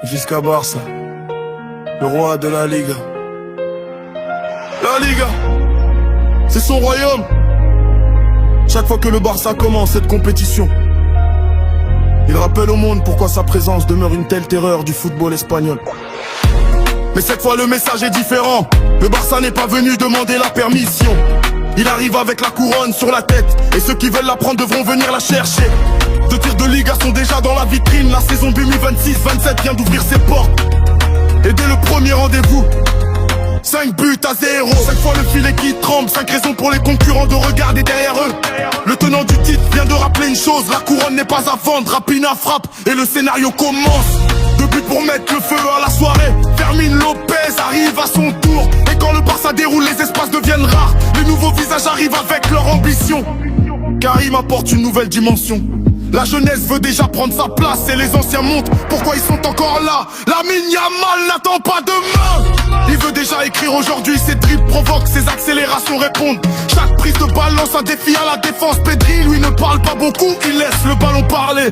jusqu'à Barça, le roi de la Liga. La Liga, c'est son royaume. Chaque fois que le Barça commence cette compétition, il rappelle au monde pourquoi sa présence demeure une telle terreur du football espagnol. Mais cette fois le message est différent. Le Barça n'est pas venu demander la permission. Il arrive avec la couronne sur la tête, et ceux qui veulent la prendre devront venir la chercher. 2 tirs de Liga sont déjà dans la vitrine. La saison 2026-27 vient d'ouvrir ses portes. Et dès le premier rendez-vous, 5 buts à 0. 5 fois le filet qui tremble, 5 raisons pour les concurrents de regarder derrière eux. Le tenant du titre vient de rappeler une chose: la couronne n'est pas à vendre. Rapina frappe et le scénario commence. 2 buts pour mettre le feu à la soirée. Fermin Lopez arrive à son tour. Et quand le Barça déroule, les espaces deviennent rares. Les nouveaux visages arrivent avec leur ambition. Karim apporte une nouvelle dimension. La jeunesse veut déjà prendre sa place et les anciens montent. Pourquoi ils sont encore là? Lamine Yamal n'attend pas demain. Il veut déjà écrire aujourd'hui. Ses dribbles provoquent, ses accélérations répondent. Chaque prise de balle lance un défi à la défense. Pedri, lui, ne parle pas beaucoup, il laisse le ballon parler.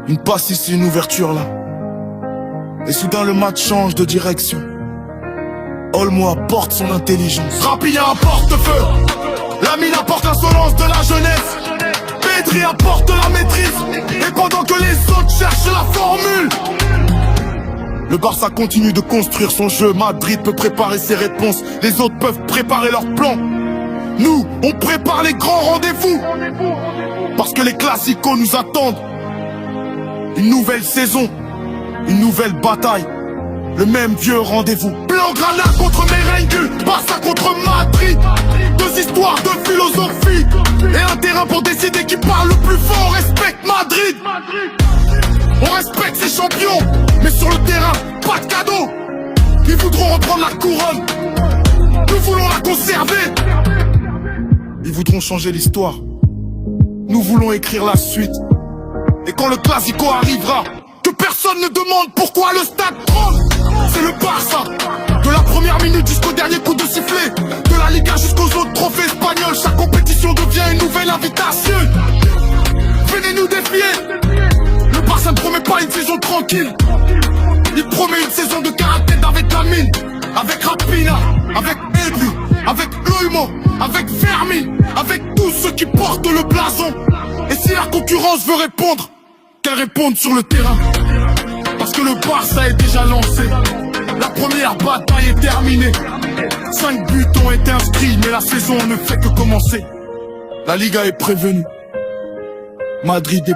Une passe ici, une ouverture là. Et soudain le match change de direction. Olmo apporte son intelligence. Rapina apporte feu. Lamine apporte l'insolence de la jeunesse. Pedri apporte la maîtrise. Et pendant que les autres cherchent la formule, le Barça continue de construire son jeu. Madrid peut préparer ses réponses. Les autres peuvent préparer leurs plans. Nous, on prépare les grands rendez-vous. Parce que les classicos nous attendent. Une nouvelle saison, une nouvelle bataille, le même vieux rendez-vous. Blaugrana contre Merengue, Barça contre Madrid. 2 histoires, 2 philosophies, et un terrain pour décider qui parle le plus fort. On respecte Madrid, on respecte ses champions, mais sur le terrain, pas de cadeau. Ils voudront reprendre la couronne, nous voulons la conserver. Ils voudront changer l'histoire, nous voulons écrire la suite. Et quand le classico arrivera, que personne ne demande pourquoi le stade tremble. C'est le Barça, de la première minute jusqu'au dernier coup de sifflet. De la Liga jusqu'aux autres trophées espagnols. Chaque compétition devient une nouvelle invitation. Venez nous défier. Le Barça ne promet pas une saison tranquille. Il promet une saison de caractère avec Lamine, avec Rapina, avec Pedri, avec Olmo, avec Fermin, avec tous ceux qui portent le blason. Et si la concurrence veut répondre, qu'elle réponde sur le terrain. Parce que le Barça est déjà lancé. La première bataille est terminée. 5 buts ont été inscrits, mais la saison ne fait que commencer. La Liga est prévenue, Madrid est